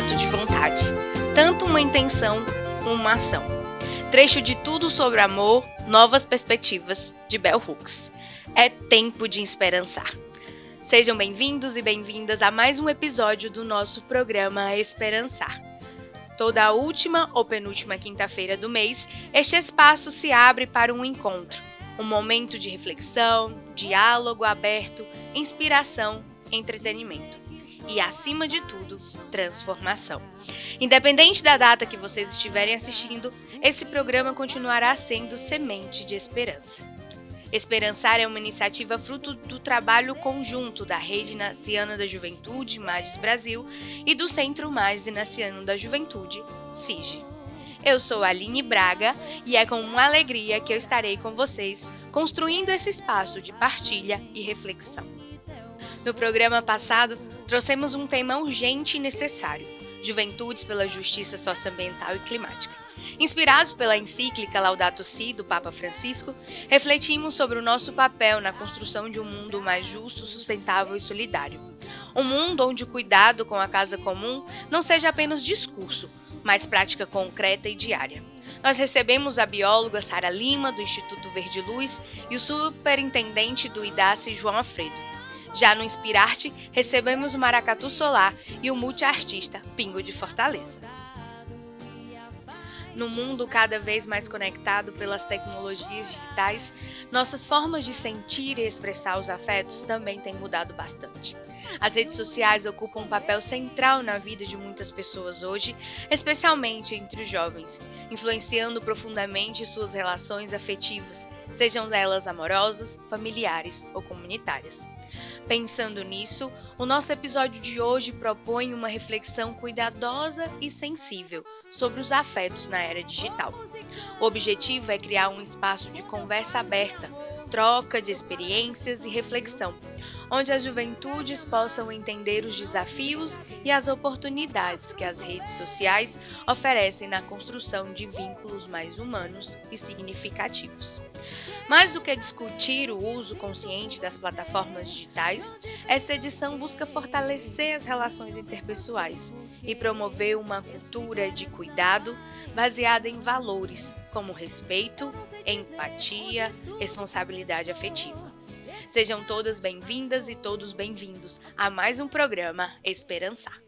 ato de vontade, tanto uma intenção como uma ação. Trecho de Tudo sobre Amor, Novas Perspectivas, de Bell Hooks. É tempo de esperançar. Sejam bem-vindos e bem-vindas a mais um episódio do nosso programa Esperançar. Toda a última ou penúltima quinta-feira do mês, este espaço se abre para um encontro, um momento de reflexão, diálogo aberto, inspiração, entretenimento e, acima de tudo, transformação. Independente da data que vocês estiverem assistindo, esse programa continuará sendo semente de esperança. Esperançar é uma iniciativa fruto do trabalho conjunto da Rede Inaciana da Juventude, MAGES Brasil, e do Centro MAGES Inaciano da Juventude, CIG. Eu sou Aline Braga e é com uma alegria que eu estarei com vocês, construindo esse espaço de partilha e reflexão. No programa passado, trouxemos um tema urgente e necessário: Juventudes pela Justiça Socioambiental e Climática. Inspirados pela encíclica Laudato Si, do Papa Francisco, refletimos sobre o nosso papel na construção de um mundo mais justo, sustentável e solidário. Um mundo onde o cuidado com a casa comum não seja apenas discurso, mas prática concreta e diária. Nós recebemos a bióloga Sara Lima, do Instituto Verde Luz, e o superintendente do IDACE, João Alfredo. Já no Inspirarte, recebemos o Maracatu Solar e o multiartista Pingo de Fortaleza. No mundo cada vez mais conectado pelas tecnologias digitais, nossas formas de sentir e expressar os afetos também têm mudado bastante. As redes sociais ocupam um papel central na vida de muitas pessoas hoje, especialmente entre os jovens, influenciando profundamente suas relações afetivas, sejam elas amorosas, familiares ou comunitárias. Pensando nisso, o nosso episódio de hoje propõe uma reflexão cuidadosa e sensível sobre os afetos na era digital. O objetivo é criar um espaço de conversa aberta, troca de experiências e reflexão, onde as juventudes possam entender os desafios e as oportunidades que as redes sociais oferecem na construção de vínculos mais humanos e significativos. Mais do que discutir o uso consciente das plataformas digitais, essa edição busca fortalecer as relações interpessoais e promover uma cultura de cuidado baseada em valores como respeito, empatia, responsabilidade afetiva. Sejam todas bem-vindas e todos bem-vindos a mais um programa Esperançar.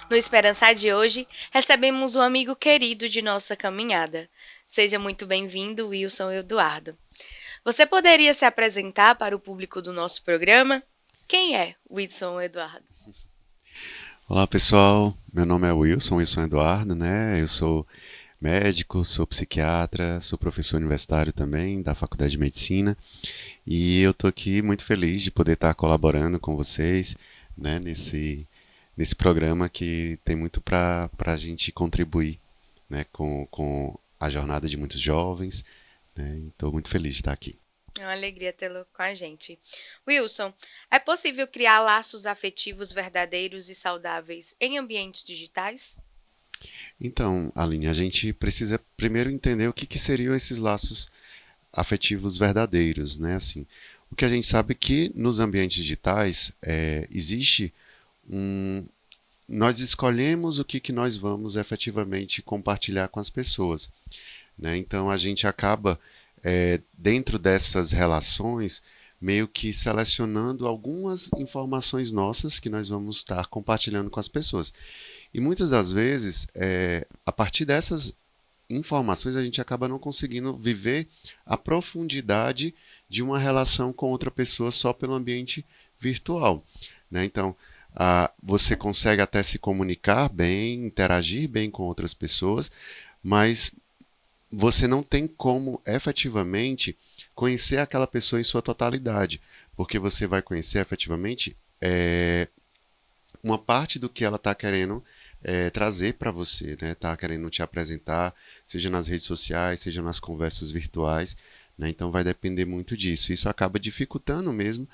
No Esperançar de hoje, recebemos um amigo querido de nossa caminhada. Seja muito bem-vindo, Wilson Eduardo. Você poderia se apresentar para o público do nosso programa? Quem é Wilson Eduardo? Olá pessoal, meu nome é Wilson Eduardo, né? Eu sou médico, sou psiquiatra, sou professor universitário também da Faculdade de Medicina e eu estou aqui muito feliz de poder estar colaborando com vocês, né, nesse programa que tem muito para a gente contribuir, né, com a jornada de muitos jovens, né? Estou muito feliz de estar aqui. É uma alegria tê-lo com a gente. Wilson, é possível criar laços afetivos verdadeiros e saudáveis em ambientes digitais? Então, Aline, a gente precisa primeiro entender o que seriam esses laços afetivos verdadeiros, né? Assim, o que a gente sabe é que nos ambientes digitais existe nós escolhemos o que nós vamos efetivamente compartilhar com as pessoas, né? Então a gente acaba dentro dessas relações meio que selecionando algumas informações nossas que nós vamos estar compartilhando com as pessoas. E muitas das vezes, a partir dessas informações, a gente acaba não conseguindo viver a profundidade de uma relação com outra pessoa só pelo ambiente virtual, né? Então, você consegue até se comunicar bem, interagir bem com outras pessoas, mas você não tem como efetivamente conhecer aquela pessoa em sua totalidade, porque você vai conhecer efetivamente uma parte do que ela está querendo trazer para você, né? Está querendo te apresentar, seja nas redes sociais, seja nas conversas virtuais, né? Então vai depender muito disso. Isso acaba dificultando mesmo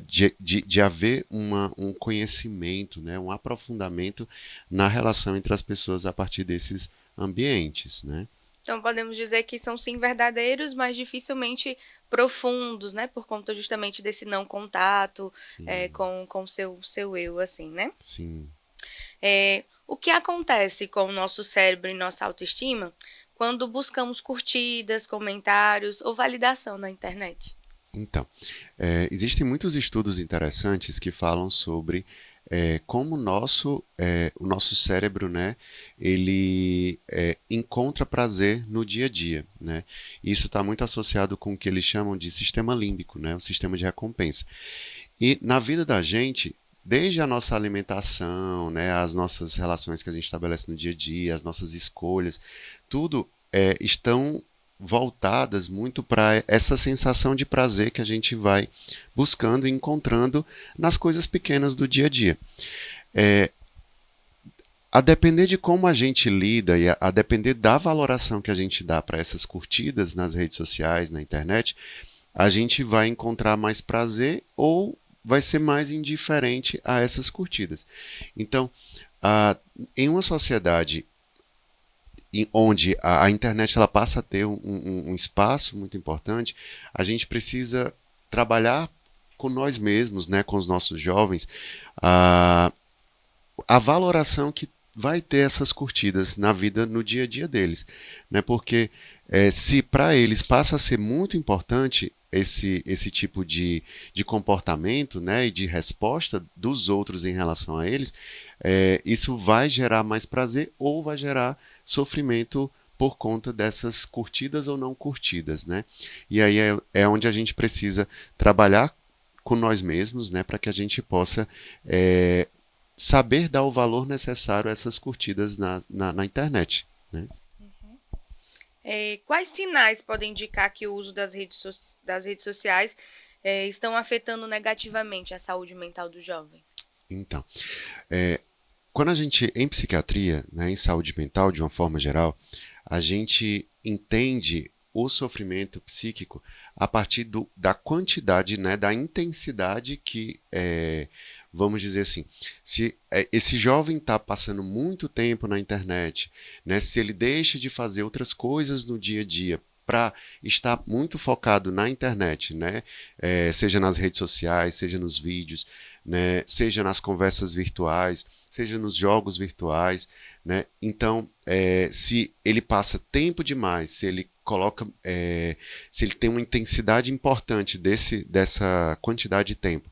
de haver um conhecimento, né, um aprofundamento na relação entre as pessoas a partir desses ambientes, né? Então podemos dizer que são sim verdadeiros, mas dificilmente profundos, né? Por conta justamente desse não contato Sim, com seu eu, assim, né? sim. O que acontece com o nosso cérebro e nossa autoestima quando buscamos curtidas, comentários ou validação na internet? Então, existem muitos estudos interessantes que falam sobre como o nosso cérebro, né, ele encontra prazer no dia a dia, né? Isso está muito associado com o que eles chamam de sistema límbico, né, o sistema de recompensa. E na vida da gente, desde a nossa alimentação, né, as nossas relações que a gente estabelece no dia a dia, as nossas escolhas, tudo estão voltadas muito para essa sensação de prazer que a gente vai buscando e encontrando nas coisas pequenas do dia a dia. É, a depender de como a gente lida e a depender da valoração que a gente dá para essas curtidas nas redes sociais, na internet, a gente vai encontrar mais prazer ou vai ser mais indiferente a essas curtidas. Então, a, em uma sociedade onde a internet ela passa a ter um espaço muito importante, a gente precisa trabalhar com nós mesmos, né, com os nossos jovens, a, a valoração que vai ter essas curtidas na vida, no dia a dia deles, né? Porque se para eles passa a ser muito importante esse tipo de comportamento, né, e de resposta dos outros em relação a eles, isso vai gerar mais prazer ou vai gerar sofrimento por conta dessas curtidas ou não curtidas, né? E aí é onde a gente precisa trabalhar com nós mesmos, né, para que a gente possa saber dar o valor necessário a essas curtidas na internet, né? Quais sinais podem indicar que o uso das redes sociais estão afetando negativamente a saúde mental do jovem? Então, quando a gente, em psiquiatria, né, em saúde mental, de uma forma geral, a gente entende o sofrimento psíquico a partir da quantidade, né, da intensidade que, vamos dizer assim, se esse jovem está passando muito tempo na internet, né, se ele deixa de fazer outras coisas no dia a dia para estar muito focado na internet, né, seja nas redes sociais, seja nos vídeos, né, seja nas conversas virtuais, seja nos jogos virtuais, né? Então, se ele passa tempo demais, se ele coloca, se ele tem uma intensidade importante dessa quantidade de tempo,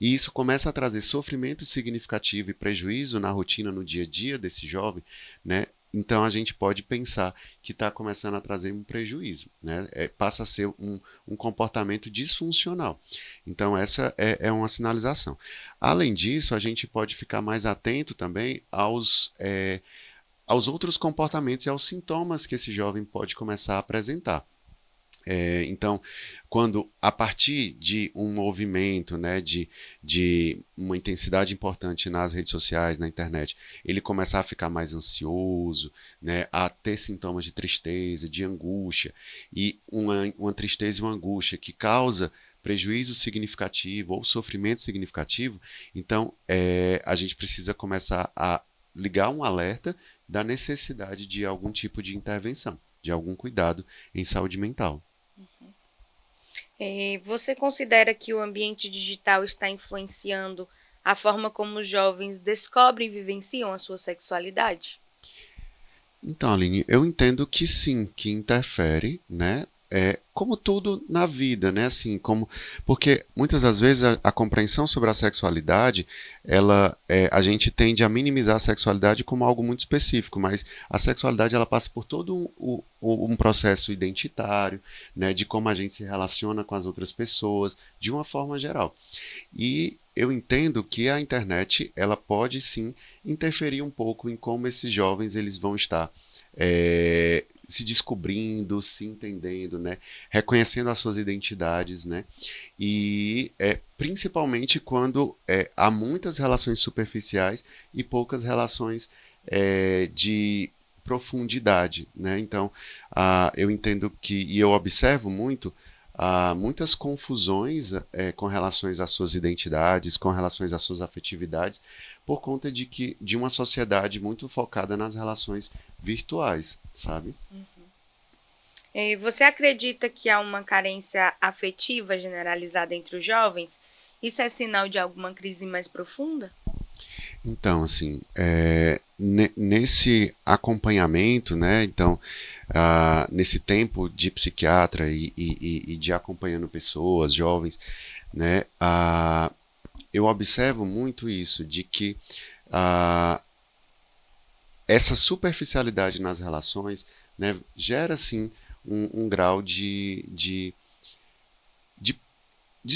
e isso começa a trazer sofrimento significativo e prejuízo na rotina, no dia a dia desse jovem, né? Então a gente pode pensar que está começando a trazer um prejuízo, né? Passa a ser um comportamento disfuncional. Então essa é uma sinalização. Além disso, a gente pode ficar mais atento também aos outros comportamentos e aos sintomas que esse jovem pode começar a apresentar. Então, quando a partir de um movimento, né, de uma intensidade importante nas redes sociais, na internet, ele começar a ficar mais ansioso, né, a ter sintomas de tristeza, de angústia, e uma tristeza e uma angústia que causa prejuízo significativo ou sofrimento significativo, então a gente precisa começar a ligar um alerta da necessidade de algum tipo de intervenção, de algum cuidado em saúde mental. Você considera que o ambiente digital está influenciando a forma como os jovens descobrem e vivenciam a sua sexualidade? Então, Aline, eu entendo que sim, que interfere, né? Como tudo na vida, né? Assim, porque muitas das vezes a compreensão sobre a sexualidade, a gente tende a minimizar a sexualidade como algo muito específico, mas a sexualidade ela passa por todo um processo identitário, né? De como a gente se relaciona com as outras pessoas, de uma forma geral. E eu entendo que a internet ela pode sim interferir um pouco em como esses jovens eles vão estar se descobrindo, se entendendo, né, reconhecendo as suas identidades, né, e principalmente quando há muitas relações superficiais e poucas relações de profundidade, né? Então, eu entendo que e eu observo muito há muitas confusões com relações às suas identidades, com relações às suas afetividades, por conta de uma sociedade muito focada nas relações virtuais, sabe? E você acredita que há uma carência afetiva generalizada entre os jovens? Isso é sinal de alguma crise mais profunda? Então, assim, nesse acompanhamento, né, então, nesse tempo de psiquiatra e de acompanhando pessoas, jovens, né, eu observo muito isso, de que ah, essa superficialidade nas relações, né, gera, sim, um grau de, de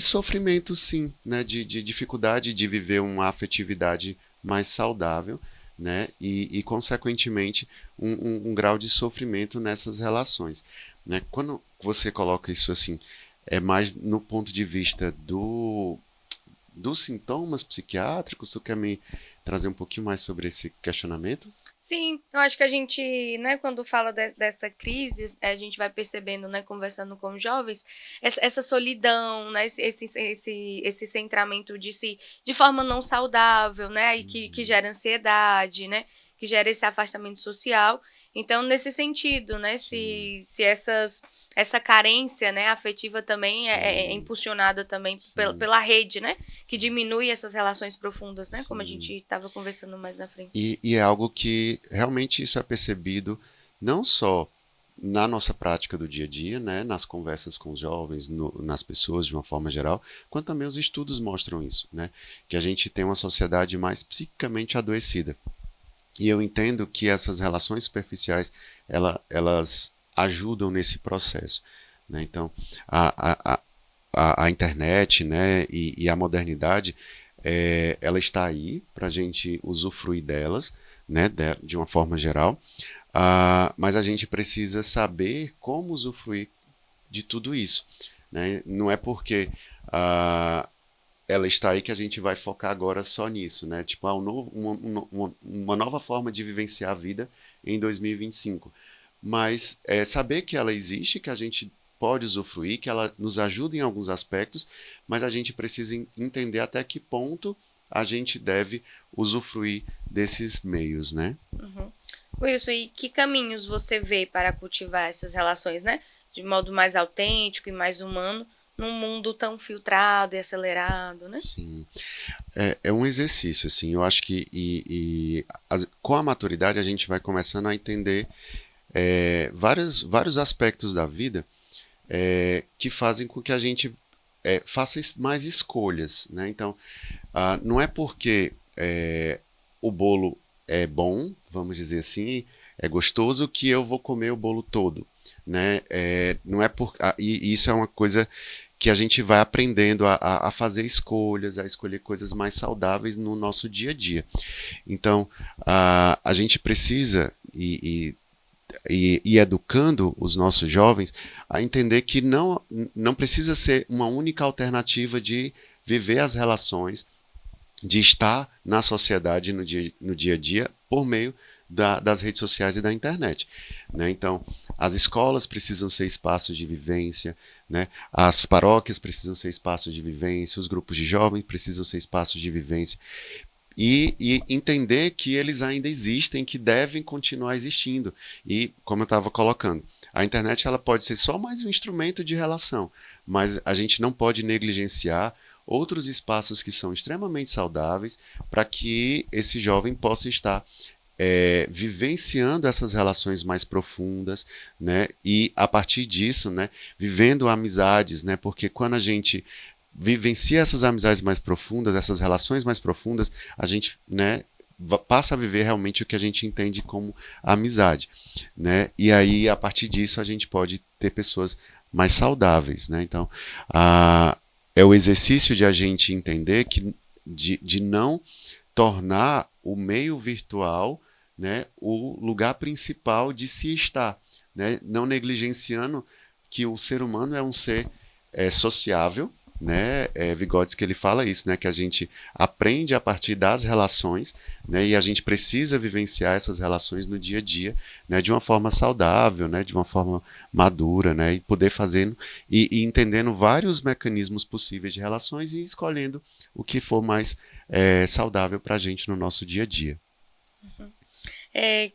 sofrimento, sim, né, de dificuldade de viver uma afetividade mais saudável, né, consequentemente, um grau de sofrimento nessas relações. Né? Quando você coloca isso assim, é mais no ponto de vista dos sintomas psiquiátricos, tu quer me trazer um pouquinho mais sobre esse questionamento? Sim, eu acho que a gente, né, quando fala dessa crise, a gente vai percebendo, né, conversando com os jovens, essa solidão, né, esse centramento de si de forma não saudável, né, e que Uhum. gera ansiedade, né, que gera esse afastamento social. Então, nesse sentido, né, Sim, se essa carência, né, afetiva também é sim, impulsionada também sim, pela rede, né, que sim, diminui essas relações profundas, né, como a sim. gente estava conversando mais na frente. E é algo que realmente isso é percebido não só na nossa prática do dia a dia, né, nas conversas com os jovens, nas pessoas de uma forma geral, quanto também os estudos mostram isso, né, que a gente tem uma sociedade mais psiquicamente adoecida. E eu entendo que essas relações superficiais, elas ajudam nesse processo. Né? Então, a, a, a internet, né, e a modernidade, ela está aí para a gente usufruir delas, né, de uma forma geral, mas a gente precisa saber como usufruir de tudo isso. Né? Não é porque ela está aí que a gente vai focar agora só nisso, né? Tipo, uma nova forma de vivenciar a vida em 2025. Mas saber que ela existe, que a gente pode usufruir, que ela nos ajuda em alguns aspectos, mas a gente precisa entender até que ponto a gente deve usufruir desses meios, né? Uhum. Wilson, e que caminhos você vê para cultivar essas relações, né? De modo mais autêntico e mais humano, num mundo tão filtrado e acelerado, né? Sim, é um exercício, assim. Eu acho que com a maturidade a gente vai começando a entender vários aspectos da vida que fazem com que a gente faça mais escolhas, né? Então, não é porque o bolo é bom, vamos dizer assim, é gostoso, que eu vou comer o bolo todo, né? Não é e isso é uma coisa que a gente vai aprendendo a fazer escolhas, a escolher coisas mais saudáveis no nosso dia a dia. Então, a gente precisa educando os nossos jovens a entender que não precisa ser uma única alternativa de viver as relações, de estar na sociedade no dia a dia por meio das redes sociais e da internet. Né? Então, as escolas precisam ser espaços de vivência, né? As paróquias precisam ser espaços de vivência, os grupos de jovens precisam ser espaços de vivência, e entender que eles ainda existem, que devem continuar existindo. E, como eu estava colocando, a internet ela pode ser só mais um instrumento de relação, mas a gente não pode negligenciar outros espaços que são extremamente saudáveis para que esse jovem possa estar vivenciando essas relações mais profundas, né? E a partir disso, né, vivendo amizades, né? Porque quando a gente vivencia essas amizades mais profundas, essas relações mais profundas, a gente, né, passa a viver realmente o que a gente entende como amizade, né? E aí a partir disso a gente pode ter pessoas mais saudáveis, né? Então, é o exercício de a gente entender que de não tornar o meio virtual, né, o lugar principal de se estar, né? Não negligenciando que o ser humano é um ser sociável, né, Vygotsky, ele fala isso, né, que a gente aprende a partir das relações, né, e a gente precisa vivenciar essas relações no dia a dia, né, de uma forma saudável, né, de uma forma madura, né, e poder fazer e entendendo vários mecanismos possíveis de relações e escolhendo o que for mais saudável para a gente no nosso dia a dia.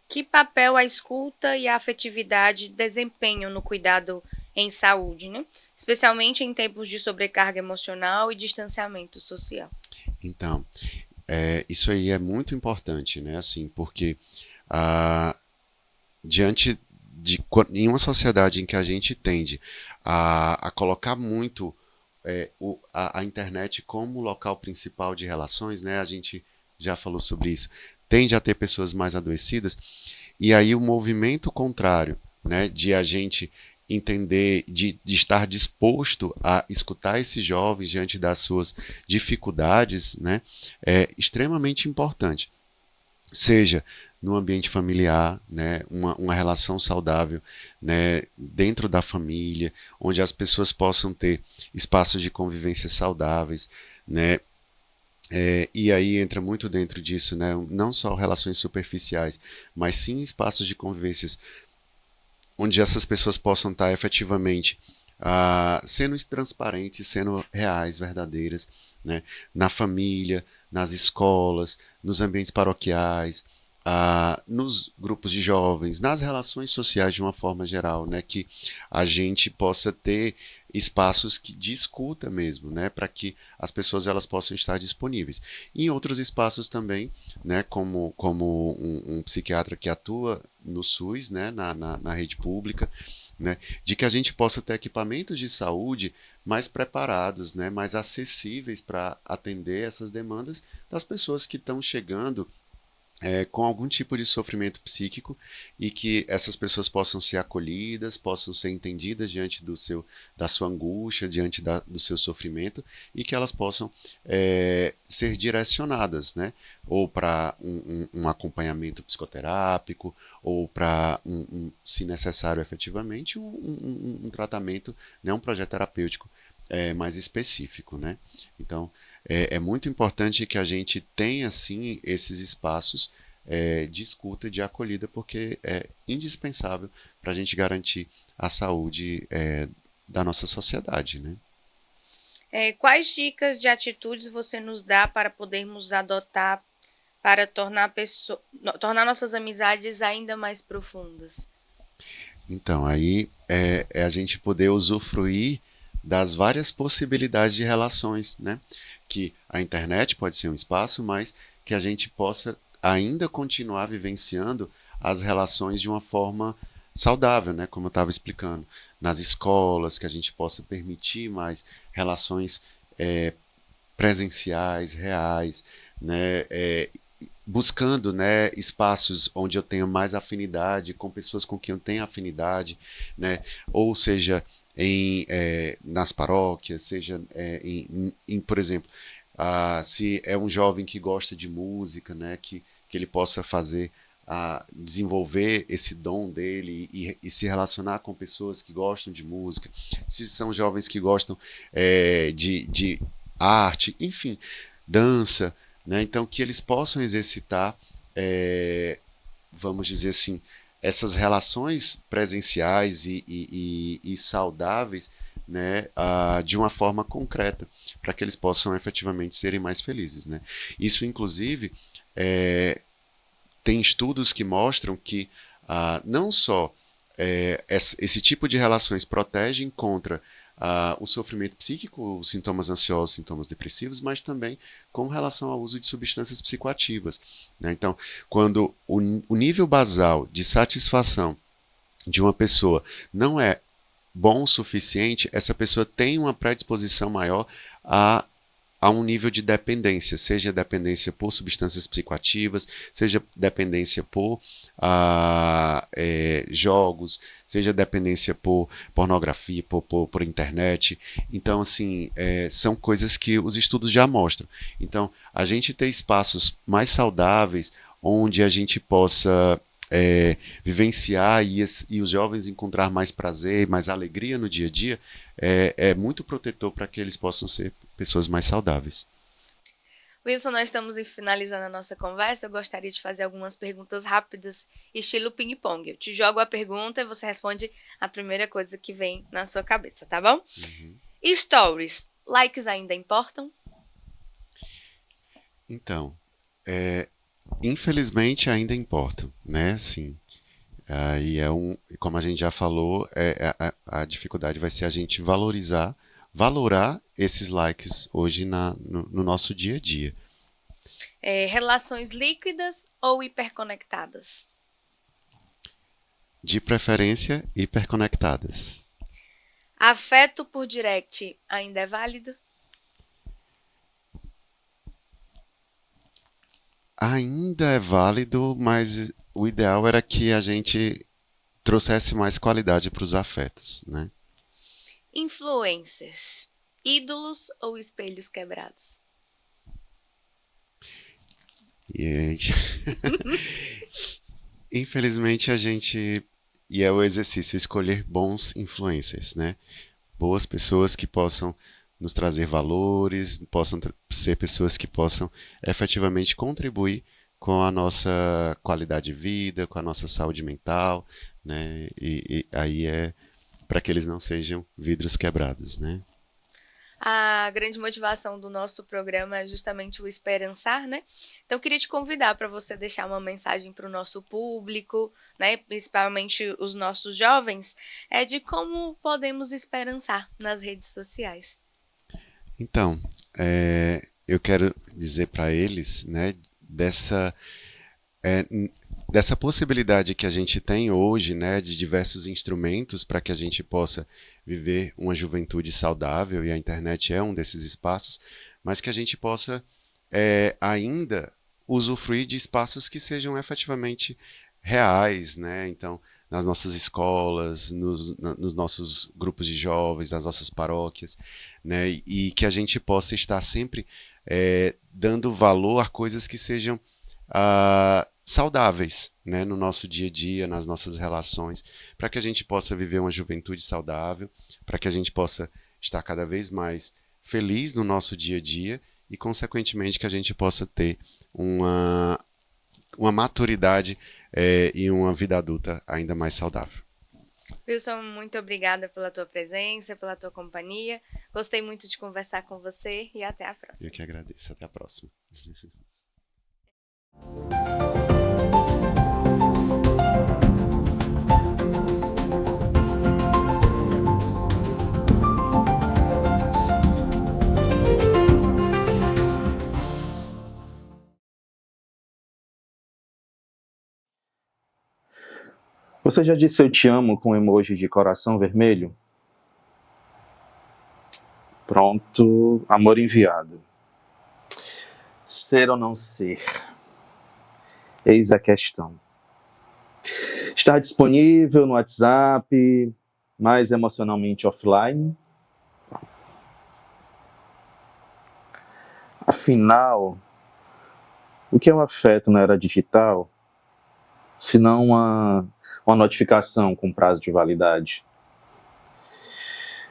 Que papel a escuta e a afetividade desempenham no cuidado em saúde, né? Especialmente em tempos de sobrecarga emocional e distanciamento social? Então, isso aí é muito importante, né? Assim, porque ah, diante de em uma sociedade em que a gente tende a colocar muito a internet como local principal de relações, né? A gente já falou sobre isso, tende a ter pessoas mais adoecidas, e aí o movimento contrário, né, de a gente entender, de estar disposto a escutar esses jovens diante das suas dificuldades, né, é extremamente importante. Seja no ambiente familiar, né, uma relação saudável, né, dentro da família, onde as pessoas possam ter espaços de convivência saudáveis, né, e aí entra muito dentro disso, né, não só relações superficiais, mas sim espaços de convivências onde essas pessoas possam estar efetivamente sendo transparentes, sendo reais, verdadeiras, né, na família, nas escolas, nos ambientes paroquiais, nos grupos de jovens, nas relações sociais de uma forma geral, né, que a gente possa ter espaços de escuta mesmo, né, para que as pessoas elas possam estar disponíveis. E em outros espaços também, né, como um psiquiatra que atua no SUS, né, na rede pública, né, de que a gente possa ter equipamentos de saúde mais preparados, né, mais acessíveis para atender essas demandas das pessoas que estão chegando com algum tipo de sofrimento psíquico e que essas pessoas possam ser acolhidas, possam ser entendidas diante da sua angústia, diante do seu sofrimento e que elas possam ser direcionadas, né? Ou para um acompanhamento psicoterápico ou para, se necessário efetivamente, um tratamento, né? Um projeto terapêutico mais específico, né? Então, é muito importante que a gente tenha, sim, esses espaços de escuta, de acolhida, porque é indispensável para a gente garantir a saúde da nossa sociedade, né? Quais dicas de atitudes você nos dá para podermos adotar para tornar nossas amizades ainda mais profundas? Então, aí é a gente poder usufruir das várias possibilidades de relações, né? Que a internet pode ser um espaço, mas que a gente possa ainda continuar vivenciando as relações de uma forma saudável, né? Como eu estava explicando, nas escolas, que a gente possa permitir mais relações presenciais, reais, né? Buscando, né, espaços onde eu tenho mais afinidade, com pessoas com quem eu tenho afinidade, né? Ou seja, nas paróquias, seja por exemplo, se é um jovem que gosta de música, né, que ele possa fazer, desenvolver esse dom dele e se relacionar com pessoas que gostam de música, se são jovens que gostam de arte, enfim, dança, né, então que eles possam exercitar, vamos dizer assim, essas relações presenciais e saudáveis, né, de uma forma concreta, para que eles possam efetivamente serem mais felizes, né? Isso, inclusive, tem estudos que mostram que não só esse tipo de relações protegem contra o sofrimento psíquico, os sintomas ansiosos, sintomas depressivos, mas também com relação ao uso de substâncias psicoativas, né? Então, quando o nível basal de satisfação de uma pessoa não é bom o suficiente, essa pessoa tem uma predisposição maior a um nível de dependência, seja dependência por substâncias psicoativas, seja dependência por jogos, seja dependência por pornografia, por internet. Então, assim, são coisas que os estudos já mostram. Então, a gente ter espaços mais saudáveis, onde a gente possa vivenciar e os jovens encontrar mais prazer, mais alegria no dia a dia, é muito protetor para que eles possam ser pessoas mais saudáveis. Wilson, nós estamos finalizando a nossa conversa. Eu gostaria de fazer algumas perguntas rápidas, estilo ping-pong. Eu te jogo a pergunta e você responde a primeira coisa que vem na sua cabeça, tá bom? Uhum. Stories, likes ainda importam? Então, infelizmente ainda importam, né? Sim. Aí como a gente já falou, a dificuldade vai ser a gente valorar esses likes hoje no nosso dia a dia. Relações líquidas ou hiperconectadas? De preferência, hiperconectadas. Afeto por direct ainda é válido? Ainda é válido, mas o ideal era que a gente trouxesse mais qualidade para os afetos, né? Influencers, ídolos ou espelhos quebrados? E infelizmente e é o exercício escolher bons influencers, né? Boas pessoas que possam nos trazer valores, possam ser pessoas que possam efetivamente contribuir com a nossa qualidade de vida, com a nossa saúde mental, né? E aí para que eles não sejam vidros quebrados, né? A grande motivação do nosso programa é justamente o esperançar, né? Então, eu queria te convidar para você deixar uma mensagem para o nosso público, né? Principalmente os nossos jovens, de como podemos esperançar nas redes sociais. Então, eu quero dizer para eles, né, é, dessa possibilidade que a gente tem hoje, né, de diversos instrumentos para que a gente possa viver uma juventude saudável, e a internet é um desses espaços, mas que a gente possa ainda usufruir de espaços que sejam efetivamente reais, né? Então, nas nossas escolas, nos nossos grupos de jovens, nas nossas paróquias, né? E que a gente possa estar sempre dando valor a coisas que sejam saudáveis, né, no nosso dia a dia, nas nossas relações, para que a gente possa viver uma juventude saudável, para que a gente possa estar cada vez mais feliz no nosso dia a dia e, consequentemente, que a gente possa ter uma maturidade e uma vida adulta ainda mais saudável. Wilson, muito obrigada pela tua presença, pela tua companhia. Gostei muito de conversar com você e até a próxima. Eu que agradeço. Até a próxima. Você já disse eu te amo com emoji de coração vermelho? Pronto, amor enviado. Ser ou não ser? Eis a questão. Estar disponível no WhatsApp, mais emocionalmente offline? Afinal, o que é um afeto na era digital, se não uma notificação com prazo de validade?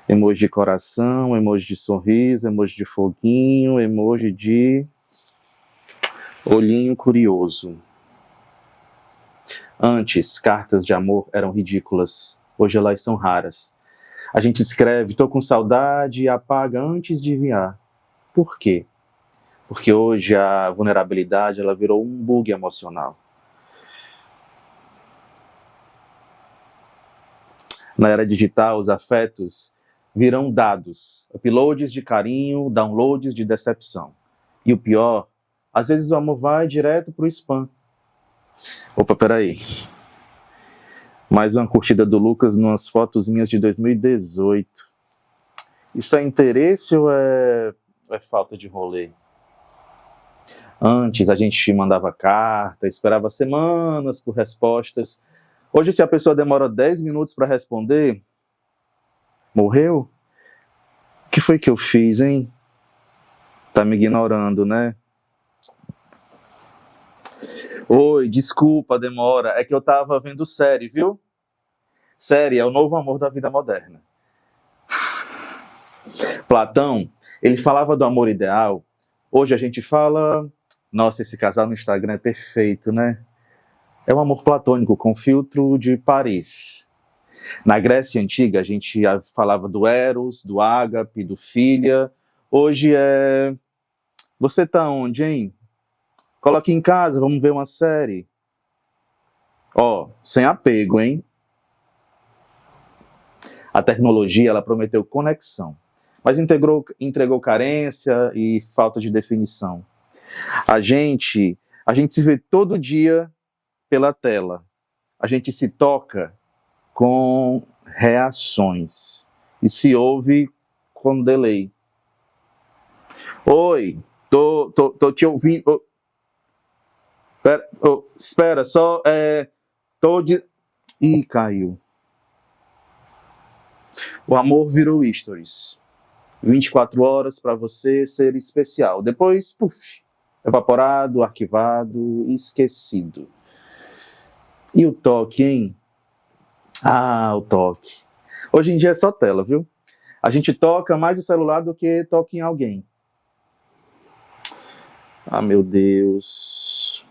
Emoji de coração, emoji de sorriso, emoji de foguinho, emoji de olhinho curioso. Antes, cartas de amor eram ridículas. Hoje elas são raras. A gente escreve, tô com saudade e apaga antes de enviar. Por quê? Porque hoje a vulnerabilidade ela virou um bug emocional. Na era digital, os afetos virão dados, uploads de carinho, downloads de decepção. E o pior, às vezes o amor vai direto pro spam. Opa, peraí. Mais uma curtida do Lucas numas fotos minhas de 2018. Isso é interesse ou é falta de rolê? Antes a gente mandava carta, esperava semanas por respostas. Hoje, se a pessoa demora 10 minutos para responder, morreu? O que foi que eu fiz, hein? Tá me ignorando, né? Oi, desculpa a demora, é que eu tava vendo série, viu? Série é o novo amor da vida moderna. Platão, ele falava do amor ideal. Hoje a gente fala, nossa, esse casal no Instagram é perfeito, né? É um amor platônico com filtro de Paris. Na Grécia Antiga, a gente falava do Eros, do Ágape, do Filia. Hoje é... Você tá onde, hein? Coloque em casa, vamos ver uma série. Ó, sem apego, hein? A tecnologia, ela prometeu conexão, mas entregou carência e falta de definição. A gente se vê todo dia pela tela. A gente se toca com reações e se ouve com delay. Oi, tô te ouvindo. Espera, só Ih, caiu. O amor virou stories. 24 horas para você ser especial. Depois, puf, evaporado, arquivado, esquecido. E o toque, hein? Ah, o toque. Hoje em dia é só tela, viu? A gente toca mais o celular do que toca em alguém. Ah, meu Deus.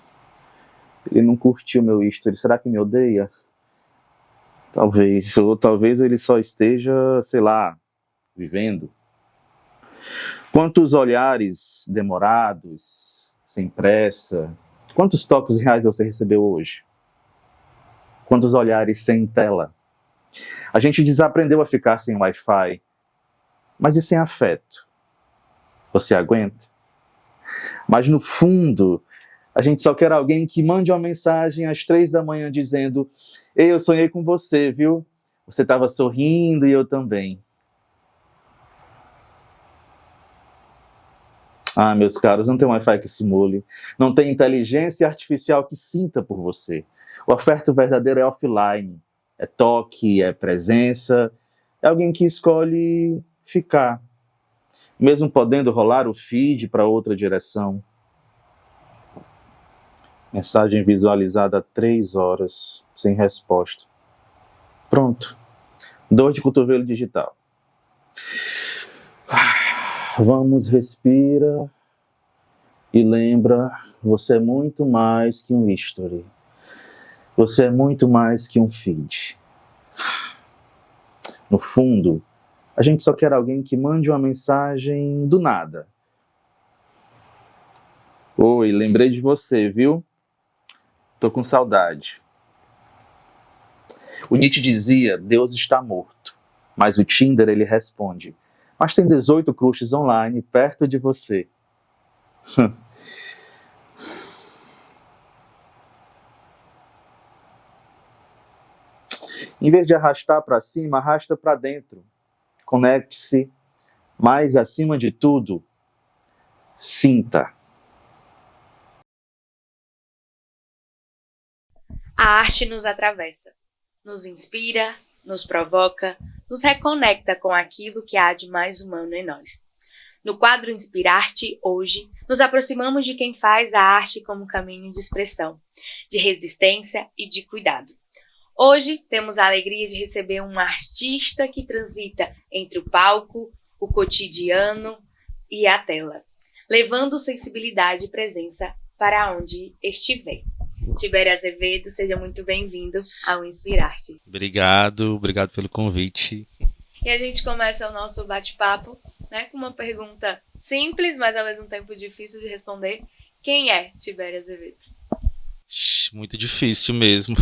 Ele não curtiu meu history. Será que me odeia? Talvez. Ou talvez ele só esteja, sei lá, vivendo. Quantos olhares demorados, sem pressa. Quantos toques reais você recebeu hoje? Quantos olhares sem tela? A gente desaprendeu a ficar sem Wi-Fi. Mas e sem afeto? Você aguenta? Mas no fundo, a gente só quer alguém que mande uma mensagem às 3 da manhã dizendo: Ei, eu sonhei com você, viu? Você estava sorrindo e eu também. Ah, meus caros, não tem Wi-Fi que simule. Não tem inteligência artificial que sinta por você. O afeto verdadeiro é offline. É toque, é presença. É alguém que escolhe ficar. Mesmo podendo rolar o feed para outra direção. Mensagem visualizada há 3 horas, sem resposta. Pronto. Dor de cotovelo digital. Vamos, respira. E lembra, você é muito mais que um history. Você é muito mais que um feed. No fundo, a gente só quer alguém que mande uma mensagem do nada. Oi, lembrei de você, viu? Tô com saudade. O Nietzsche dizia, Deus está morto. Mas o Tinder, ele responde, mas tem 18 crushes online perto de você. Em vez de arrastar para cima, arrasta para dentro. Conecte-se, mas acima de tudo, sinta. A arte nos atravessa, nos inspira, nos provoca, nos reconecta com aquilo que há de mais humano em nós. No quadro Inspirarte, hoje, nos aproximamos de quem faz a arte como caminho de expressão, de resistência e de cuidado. Hoje, temos a alegria de receber um artista que transita entre o palco, o cotidiano e a tela, levando sensibilidade e presença para onde estiver. Tibério Azevedo, seja muito bem-vindo ao Inspirarte. Obrigado pelo convite. E a gente começa o nosso bate-papo, né, com uma pergunta simples, mas ao mesmo tempo difícil de responder. Quem é Tibério Azevedo? Muito difícil mesmo,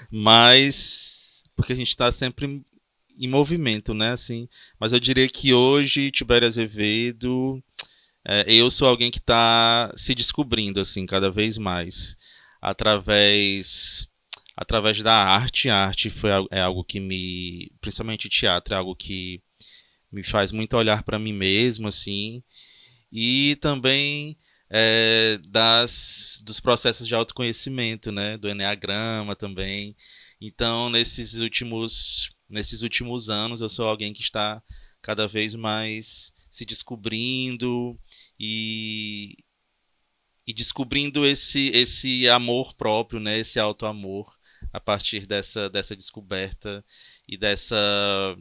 mas porque a gente está sempre em movimento, né? Assim, mas eu diria que hoje, Tibério Azevedo, eu sou alguém que está se descobrindo assim, cada vez mais, através da arte. A arte é algo que principalmente teatro, é algo que me faz muito olhar para mim mesmo, assim, e também dos processos de autoconhecimento, né, do enneagrama também. Então, nesses últimos anos, eu sou alguém que está cada vez mais se descobrindo e descobrindo esse amor próprio, né? Esse auto-amor a partir dessa descoberta e dessa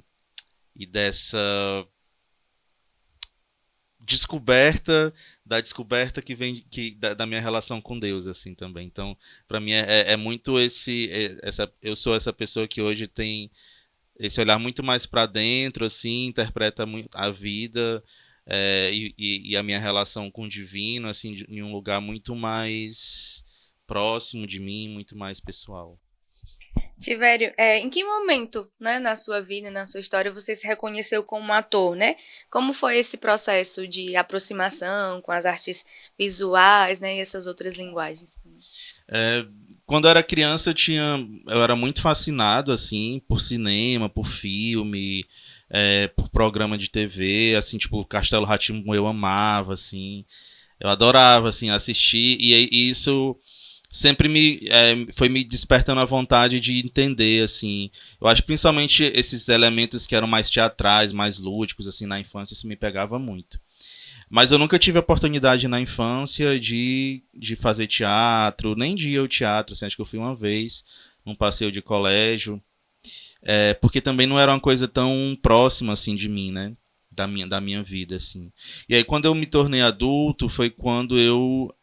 descoberta da descoberta que vem da minha relação com Deus, assim, também. Então, para mim é muito eu sou essa pessoa que hoje tem esse olhar muito mais para dentro, assim, interpreta muito a vida, e a minha relação com o divino, assim, em um lugar muito mais próximo de mim, muito mais pessoal. Tivério, em que momento, né, na sua vida, na sua história, você se reconheceu como ator, né? Como foi esse processo de aproximação com as artes visuais, né, e essas outras linguagens? Quando eu era criança, eu era muito fascinado, assim, por cinema, por filme, por programa de TV, assim, tipo, Castelo Rá-Tim-Bum eu amava, assim, eu adorava, assim, assistir, e isso sempre foi me despertando a vontade de entender, assim, eu acho que principalmente esses elementos que eram mais teatrais, mais lúdicos, assim, na infância, isso me pegava muito. Mas eu nunca tive a oportunidade na infância de fazer teatro, nem de ir ao teatro, assim, acho que eu fui uma vez num passeio de colégio, porque também não era uma coisa tão próxima, assim, de mim, né, da minha vida, assim. E aí, quando eu me tornei adulto, foi quando eu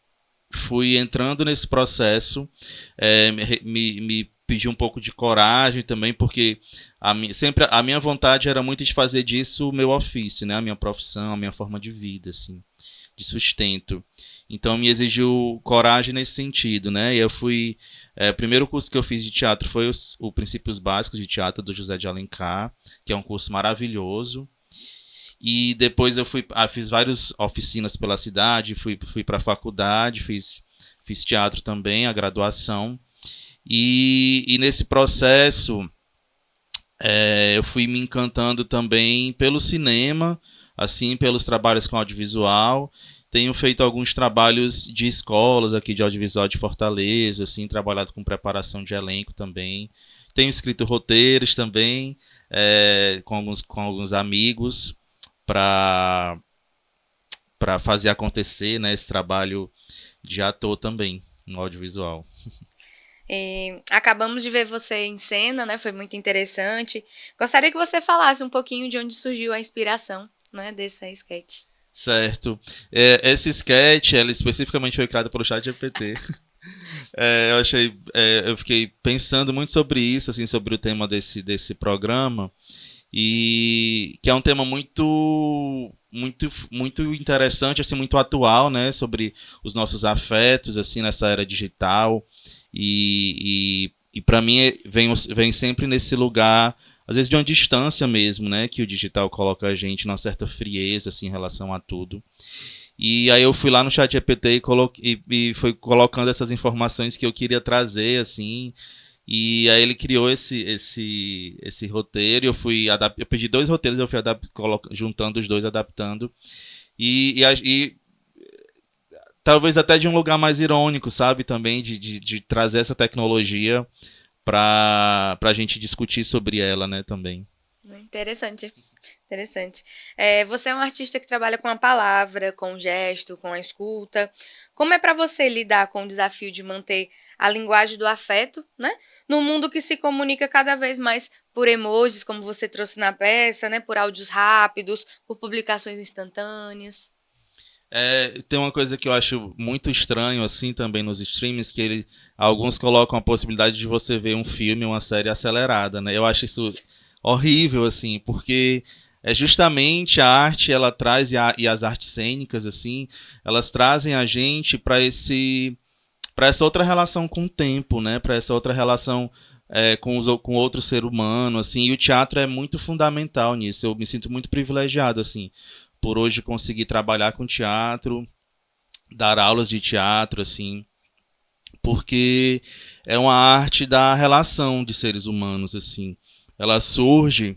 fui entrando nesse processo, me pedi um pouco de coragem também, porque sempre a minha vontade era muito de fazer disso o meu ofício, né? A minha profissão, a minha forma de vida, assim, de sustento. Então me exigiu coragem nesse sentido, né? E eu fui, o primeiro curso que eu fiz de teatro foi o Princípios Básicos de Teatro do José de Alencar, que é um curso maravilhoso. E depois eu fiz várias oficinas pela cidade, fui para a faculdade, fiz teatro também, a graduação. E nesse processo eu fui me encantando também pelo cinema, assim, pelos trabalhos com audiovisual. Tenho feito alguns trabalhos de escolas aqui de audiovisual de Fortaleza, assim, trabalhado com preparação de elenco também. Tenho escrito roteiros também, com alguns amigos, para fazer acontecer, né, esse trabalho de ator também no audiovisual. Acabamos de ver você em cena, né? Foi muito interessante. Gostaria que você falasse um pouquinho de onde surgiu a inspiração, né, desse sketch. Certo. Esse sketch, ela especificamente foi criado pelo ChatGPT. Eu fiquei pensando muito sobre isso, assim, sobre o tema desse programa, e que é um tema muito interessante, assim, muito atual, né, sobre os nossos afetos, assim, nessa era digital, e para mim vem sempre nesse lugar, às vezes de uma distância mesmo, né, que o digital coloca a gente numa certa frieza, assim, em relação a tudo. E aí eu fui lá no ChatGPT e fui colocando essas informações que eu queria trazer, assim. E aí ele criou esse roteiro. Eu pedi 2 roteiros, eu fui juntando os 2, adaptando. E talvez até de um lugar mais irônico, sabe? Também de trazer essa tecnologia para a gente discutir sobre ela, né? Também. Interessante. Interessante. Você é um artista que trabalha com a palavra, com o gesto, com a escuta. Como é para você lidar com o desafio de manter a linguagem do afeto, né? Num mundo que se comunica cada vez mais por emojis, como você trouxe na peça, né? Por áudios rápidos, por publicações instantâneas. Tem uma coisa que eu acho muito estranho, assim, também nos streams, que alguns colocam a possibilidade de você ver um filme, uma série acelerada, né? Eu acho isso horrível, assim, porque justamente a arte, ela traz, e as artes cênicas, assim, elas trazem a gente para essa outra relação com o tempo, né? Para essa outra relação com outro ser humano, assim, e o teatro é muito fundamental nisso. Eu me sinto muito privilegiado, assim, por hoje conseguir trabalhar com teatro, dar aulas de teatro, assim, porque é uma arte da relação de seres humanos, assim. Ela surge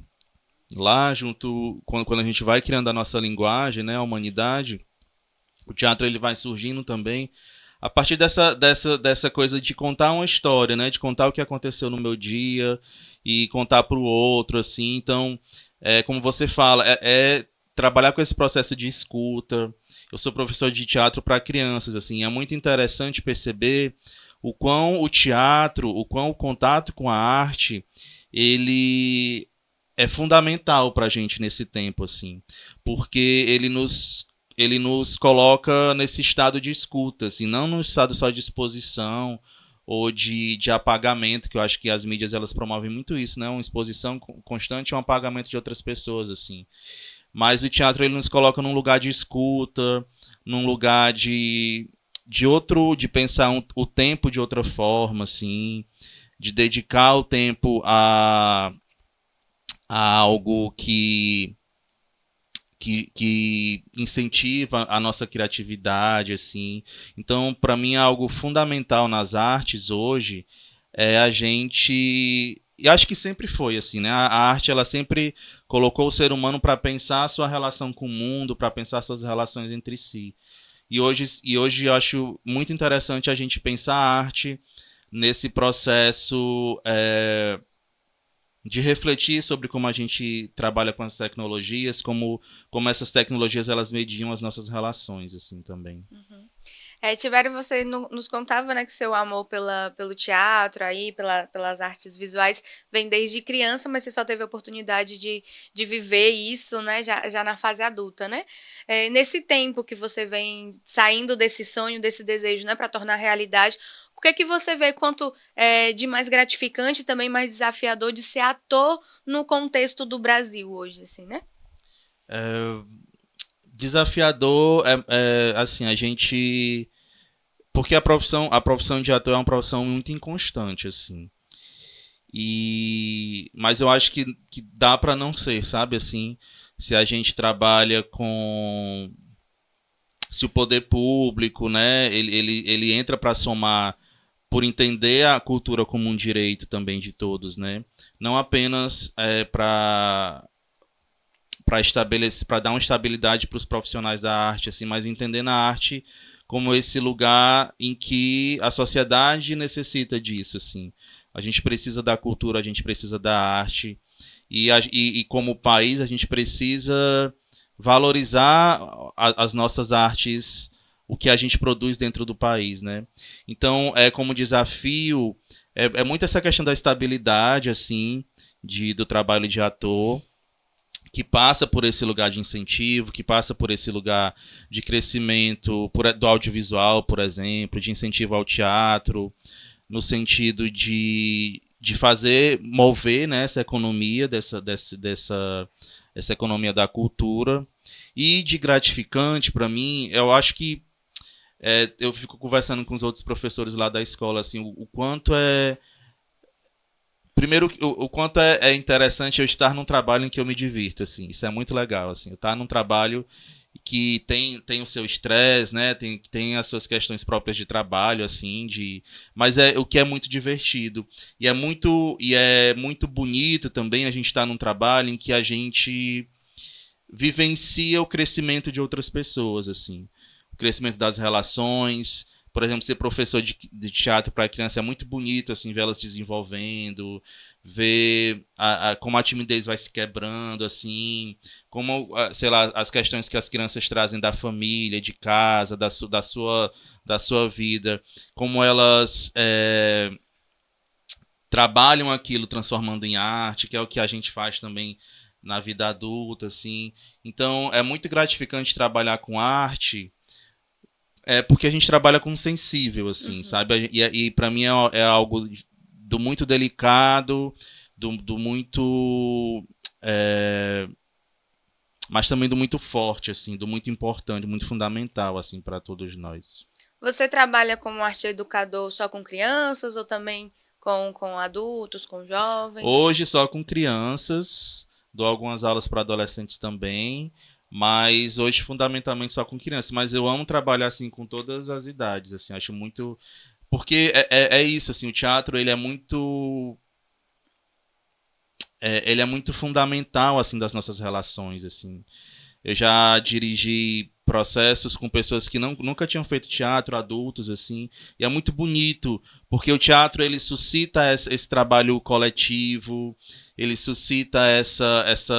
lá junto, quando a gente vai criando a nossa linguagem, né, a humanidade, o teatro ele vai surgindo também a partir dessa coisa de contar uma história, né, de contar o que aconteceu no meu dia e contar para o outro, assim. Então, como você fala, trabalhar com esse processo de escuta. Eu sou professor de teatro para crianças, assim, é muito interessante perceber o quão o teatro, o quão o contato com a arte, ele é fundamental para a gente nesse tempo, assim, porque ele nos coloca nesse estado de escuta, assim, não no estado só de exposição ou de apagamento, que eu acho que as mídias elas promovem muito isso, né? Uma exposição constante e um apagamento de outras pessoas, assim. Mas o teatro ele nos coloca num lugar de escuta, num lugar de pensar o tempo de outra forma, assim, de dedicar o tempo a algo que incentiva a nossa criatividade, assim. Então, para mim, é algo fundamental nas artes hoje é a gente. E acho que sempre foi assim, né? A arte ela sempre colocou o ser humano para pensar a sua relação com o mundo, para pensar suas relações entre si. E hoje eu acho muito interessante a gente pensar a arte nesse processo de refletir sobre como a gente trabalha com as tecnologias, como essas tecnologias elas mediam as nossas relações, assim, também. Tibério, você nos contava, né, que seu amor pelo teatro, aí, pelas artes visuais, vem desde criança, mas você só teve a oportunidade de viver isso, né, já na fase adulta, né? Nesse tempo que você vem saindo desse sonho, desse desejo, né, para tornar realidade, o que é que você vê quanto de mais gratificante e também mais desafiador de ser ator no contexto do Brasil hoje, assim, né? Desafiador assim, a gente. Porque a profissão de ator é uma profissão muito inconstante, assim. Mas eu acho que dá para não ser, sabe, assim, se a gente trabalha com. Se o poder público, né, ele entra para somar por entender a cultura como um direito também de todos, né? Não apenas para dar uma estabilidade para os profissionais da arte, assim, mas entendendo a arte como esse lugar em que a sociedade necessita disso, assim. A gente precisa da cultura, a gente precisa da arte e como país a gente precisa valorizar as nossas artes, o que a gente produz dentro do país, né? Então, como desafio, é muito essa questão da estabilidade, assim, do trabalho de ator, que passa por esse lugar de incentivo, que passa por esse lugar de crescimento do audiovisual, por exemplo, de incentivo ao teatro, no sentido de mover, né, essa economia, essa economia da cultura. E de gratificante, para mim, eu acho que eu fico conversando com os outros professores lá da escola, assim, o quanto primeiro, o quanto é interessante eu estar num trabalho em que eu me divirto, assim. Isso é muito legal, assim. Eu estar num trabalho que tem o seu estresse, né? Tem as suas questões próprias de trabalho, assim, mas é o que é muito divertido. E é muito bonito também a gente estar num trabalho em que a gente vivencia o crescimento de outras pessoas, assim. O crescimento das relações. Por exemplo, ser professor de teatro para criança é muito bonito, assim, ver elas desenvolvendo, ver como a timidez vai se quebrando, assim, como, sei lá, as questões que as crianças trazem da família, de casa, da sua vida, como elas trabalham aquilo transformando em arte, que é o que a gente faz também na vida adulta, assim. Então, é muito gratificante trabalhar com arte. Porque a gente trabalha com sensível, assim, sabe? E para mim é algo do muito delicado, do muito. Mas também do muito forte, assim, do muito importante, muito fundamental, assim, para todos nós. Você trabalha como arte educador só com crianças ou também com adultos, com jovens? Hoje só com crianças, dou algumas aulas para adolescentes também. Mas hoje fundamentalmente só com crianças. Mas eu amo trabalhar assim com todas as idades, assim, acho muito porque é isso, assim, o teatro ele é muito fundamental assim das nossas relações, assim. Eu já dirigi processos com pessoas que nunca tinham feito teatro, adultos, assim, e é muito bonito, porque o teatro, ele suscita esse trabalho coletivo, ele suscita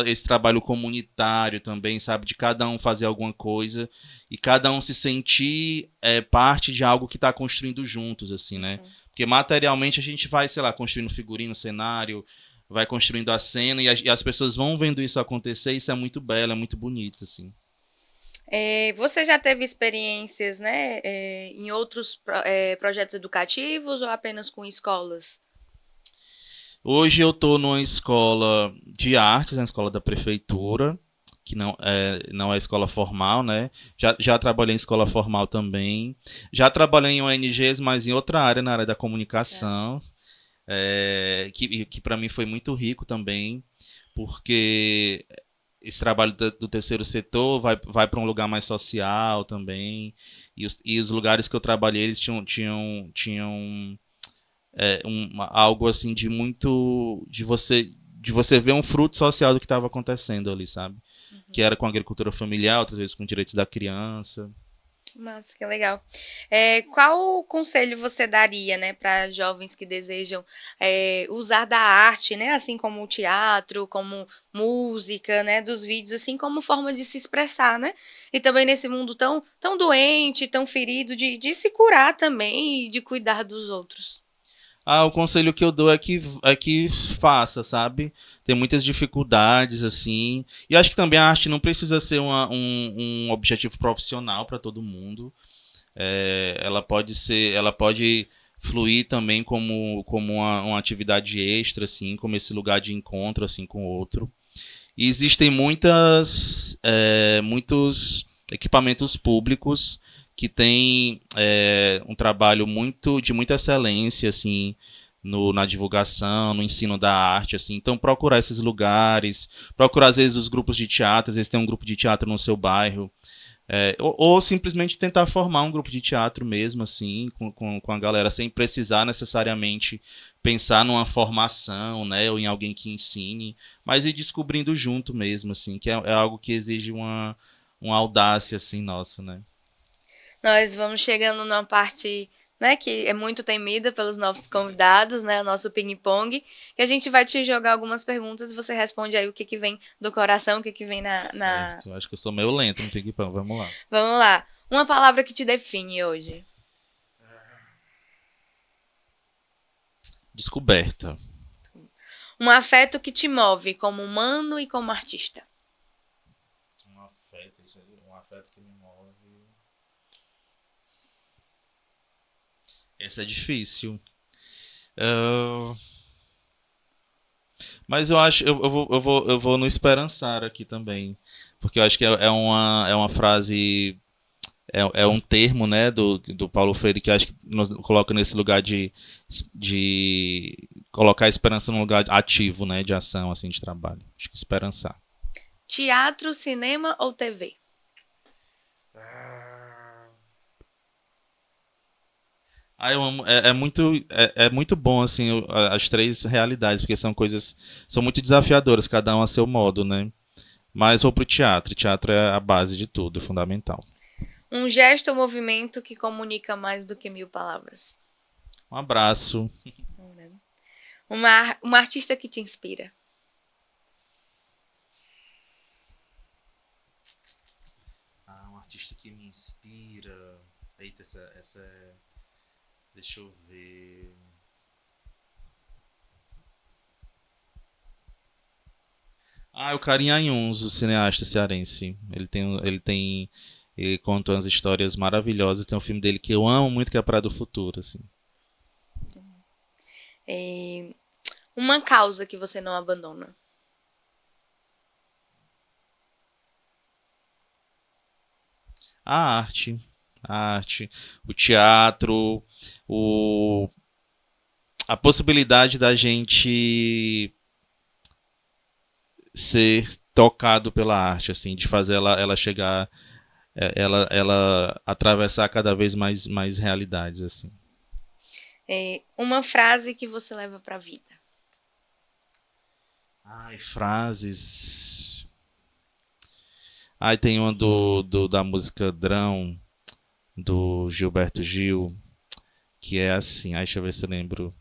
esse trabalho comunitário também, sabe, de cada um fazer alguma coisa, e cada um se sentir parte de algo que está construindo juntos, assim, né, porque materialmente a gente vai, sei lá, construindo figurino, cenário, vai construindo a cena, e as pessoas vão vendo isso acontecer, e isso é muito belo, é muito bonito, assim. Você já teve experiências, né, em outros projetos educativos ou apenas com escolas? Hoje eu estou numa escola de artes, na escola da prefeitura, que não é escola formal, né? Já trabalhei em escola formal também. Já trabalhei em ONGs, mas em outra área, na área da comunicação, que para mim foi muito rico também, porque esse trabalho do terceiro setor vai para um lugar mais social também, e os lugares que eu trabalhei, eles tinham algo assim de muito de você ver um fruto social do que estava acontecendo ali, sabe? Que era com a agricultura familiar, outras vezes com direitos da criança. Nossa, que legal. Qual conselho você daria, né, para jovens que desejam usar da arte, né, assim como o teatro, como música, né, dos vídeos, assim como forma de se expressar, né? E também nesse mundo tão doente, tão ferido, de se curar também e de cuidar dos outros. O conselho que eu dou é que faça, sabe? Tem muitas dificuldades, assim. E acho que também a arte não precisa ser um objetivo profissional para todo mundo. Ela pode fluir também como uma atividade extra, assim, como esse lugar de encontro, assim, com o outro. E existem muitos equipamentos públicos que têm um trabalho de muita excelência, assim, na divulgação, no ensino da arte, assim. Então, procurar esses lugares, procurar, às vezes, os grupos de teatro, às vezes tem um grupo de teatro no seu bairro, ou simplesmente tentar formar um grupo de teatro mesmo, assim, com a galera, sem precisar necessariamente pensar numa formação, né, ou em alguém que ensine, mas ir descobrindo junto mesmo, assim, que é algo que exige uma audácia, assim, nossa, né. Nós vamos chegando numa parte, né, que é muito temida pelos nossos convidados, né, o nosso ping-pong, que a gente vai te jogar algumas perguntas e você responde aí o que vem do coração, o que vem na... Certo, acho que eu sou meio lento no ping-pong, vamos lá. Vamos lá. Uma palavra que te define hoje. Descoberta. Um afeto que te move como humano e como artista. Um afeto que me move. Essa é difícil. Mas eu acho, eu vou no esperançar aqui também, porque eu acho que é uma frase, é um termo, né, do Paulo Freire, que eu acho que nos coloca nesse lugar de colocar a esperança num lugar ativo, né, de ação, assim, de trabalho. Acho que esperançar. Teatro, cinema ou TV? Eu amo, é muito bom, assim, as três realidades, porque são muito desafiadoras, cada um a seu modo, né? Mas vou pro teatro. Teatro é a base de tudo, é fundamental. Um gesto ou movimento que comunica mais do que 1000 palavras. Um abraço. Uma artista que te inspira. Um artista que me inspira. Eita, deixa eu ver. O Karim Ayunz, o cineasta cearense. Ele conta umas histórias maravilhosas. Tem um filme dele que eu amo muito, que é a Praia do Futuro, assim. Uma causa que você não abandona. A arte, o teatro, a possibilidade da gente ser tocado pela arte, assim, de fazer ela chegar, ela atravessar cada vez mais realidades, assim. Uma frase que você leva para a vida. Frases. Aí tem uma da música Drão, do Gilberto Gil, que é assim, aí deixa eu ver se eu lembro.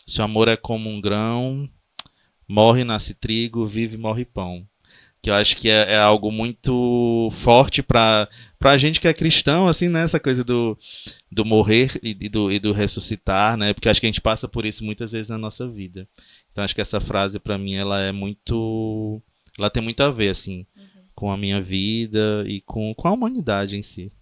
Se o amor é como um grão, morre, nasce trigo, vive, morre pão. Que eu acho que é algo muito forte pra gente que é cristão, assim, né? Essa coisa do morrer e do ressuscitar, né? Porque eu acho que a gente passa por isso muitas vezes na nossa vida. Então acho que essa frase, pra mim, ela é muito... Ela tem muito a ver, assim, com a minha vida e com a humanidade em si.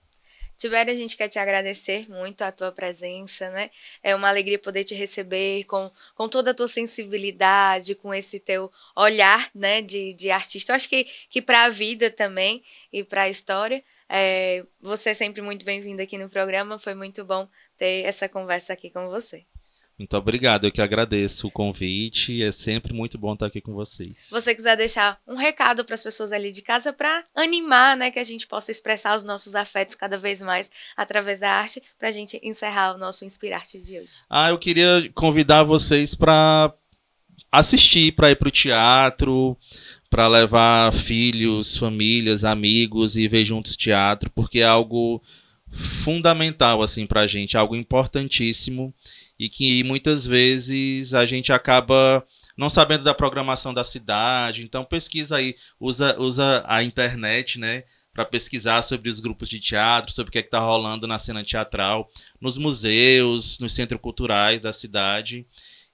Tibério, a gente quer te agradecer muito a tua presença, né? É uma alegria poder te receber com toda a tua sensibilidade, com esse teu olhar, né, de artista. Eu acho que para a vida também e para a história. Você é sempre muito bem-vindo aqui no programa. Foi muito bom ter essa conversa aqui com você. Muito obrigado, eu que agradeço o convite. É sempre muito bom estar aqui com vocês. Se você quiser deixar um recado para as pessoas ali de casa para animar, né, que a gente possa expressar os nossos afetos cada vez mais através da arte, para a gente encerrar o nosso Inspirarte de hoje. Eu queria convidar vocês para assistir, para ir para o teatro, para levar filhos, famílias, amigos e ver juntos teatro, porque é algo fundamental assim para a gente, algo importantíssimo e que muitas vezes a gente acaba não sabendo da programação da cidade. Então pesquisa aí, usa a internet, né, para pesquisar sobre os grupos de teatro, sobre o que está rolando na cena teatral, nos museus, nos centros culturais da cidade.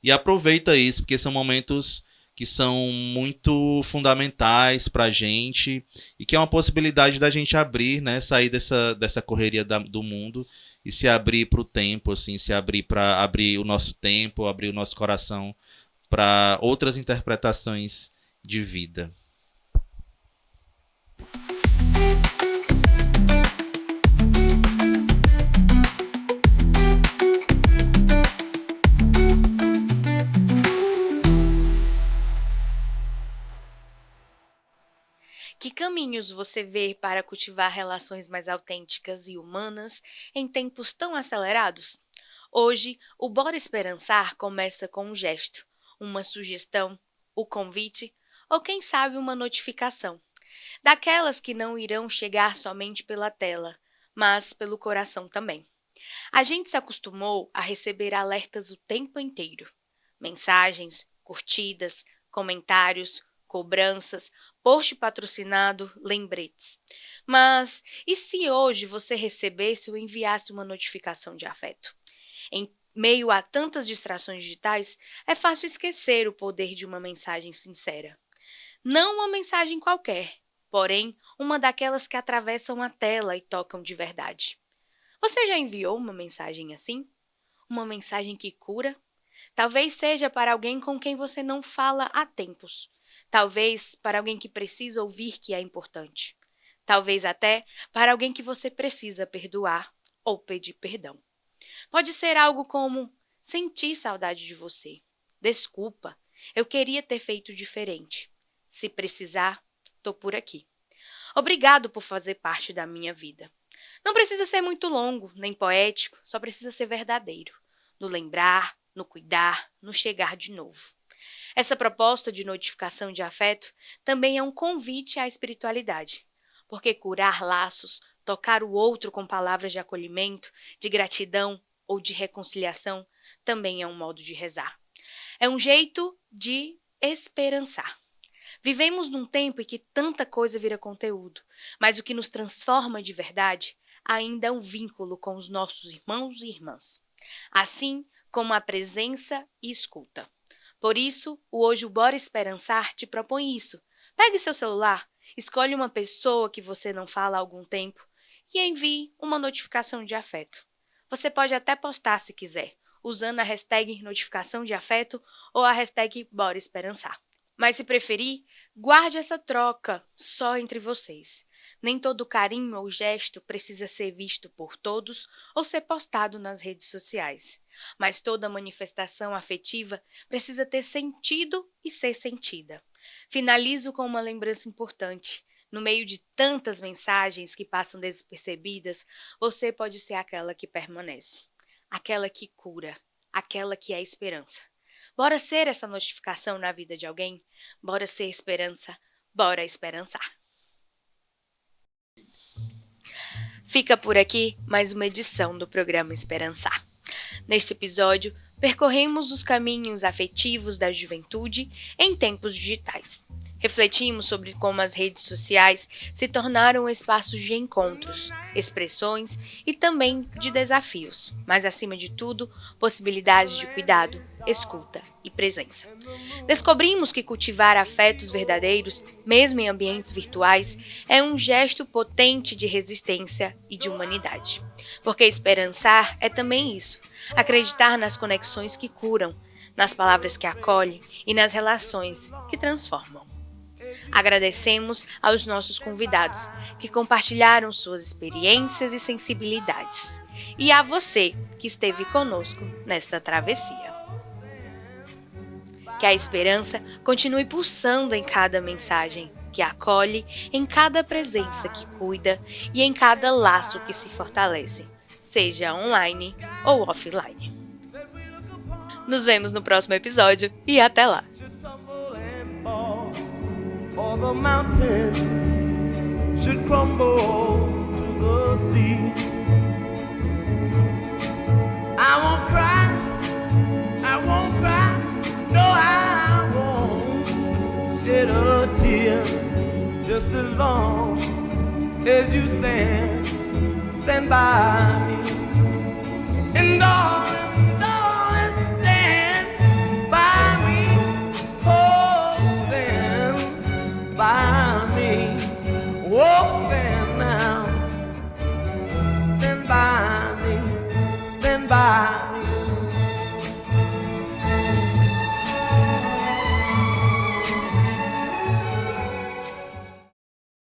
E aproveita isso, porque são momentos que são muito fundamentais para a gente e que é uma possibilidade da gente abrir, né, sair dessa correria do mundo e se abrir para o tempo, assim, se abrir para abrir o nosso tempo, abrir o nosso coração para outras interpretações de vida. Que caminhos você vê para cultivar relações mais autênticas e humanas em tempos tão acelerados? Hoje, o Bora Esperançar começa com um gesto, uma sugestão, o convite ou quem sabe uma notificação. Daquelas que não irão chegar somente pela tela, mas pelo coração também. A gente se acostumou a receber alertas o tempo inteiro. Mensagens, curtidas, comentários, cobranças, post patrocinado, lembretes. Mas e se hoje você recebesse ou enviasse uma notificação de afeto? Em meio a tantas distrações digitais, é fácil esquecer o poder de uma mensagem sincera. Não uma mensagem qualquer, porém uma daquelas que atravessam a tela e tocam de verdade. Você já enviou uma mensagem assim? Uma mensagem que cura? Talvez seja para alguém com quem você não fala há tempos. Talvez para alguém que precisa ouvir que é importante. Talvez até para alguém que você precisa perdoar ou pedir perdão. Pode ser algo como: senti saudade de você. Desculpa, eu queria ter feito diferente. Se precisar, tô por aqui. Obrigado por fazer parte da minha vida. Não precisa ser muito longo, nem poético, só precisa ser verdadeiro. No lembrar, no cuidar, no chegar de novo. Essa proposta de notificação de afeto também é um convite à espiritualidade, porque curar laços, tocar o outro com palavras de acolhimento, de gratidão ou de reconciliação, também é um modo de rezar. É um jeito de esperançar. Vivemos num tempo em que tanta coisa vira conteúdo, mas o que nos transforma de verdade ainda é um vínculo com os nossos irmãos e irmãs, assim como a presença e escuta. Por isso, hoje o Bora Esperançar te propõe isso. Pegue seu celular, escolhe uma pessoa que você não fala há algum tempo e envie uma notificação de afeto. Você pode até postar se quiser, usando a hashtag notificação de afeto ou a hashtag Bora Esperançar. Mas se preferir, guarde essa troca só entre vocês. Nem todo carinho ou gesto precisa ser visto por todos ou ser postado nas redes sociais. Mas toda manifestação afetiva precisa ter sentido e ser sentida. Finalizo com uma lembrança importante. No meio de tantas mensagens que passam despercebidas, você pode ser aquela que permanece, aquela que cura, aquela que é esperança. Bora ser essa notificação na vida de alguém? Bora ser esperança? Bora esperançar! Fica por aqui mais uma edição do programa Esperançar. Neste episódio, percorremos os caminhos afetivos da juventude em tempos digitais. Refletimos sobre como as redes sociais se tornaram espaços de encontros, expressões e também de desafios, mas acima de tudo, possibilidades de cuidado, escuta e presença. Descobrimos que cultivar afetos verdadeiros, mesmo em ambientes virtuais, é um gesto potente de resistência e de humanidade. Porque esperançar é também isso, acreditar nas conexões que curam, nas palavras que acolhem e nas relações que transformam. Agradecemos aos nossos convidados que compartilharam suas experiências e sensibilidades, e a você que esteve conosco nesta travessia. Que a esperança continue pulsando em cada mensagem que acolhe, em cada presença que cuida e em cada laço que se fortalece, seja online ou offline. Nos vemos no próximo episódio e até lá! Or the mountain should crumble to the sea. I won't cry, no I won't shed a tear, just as long as you stand by me.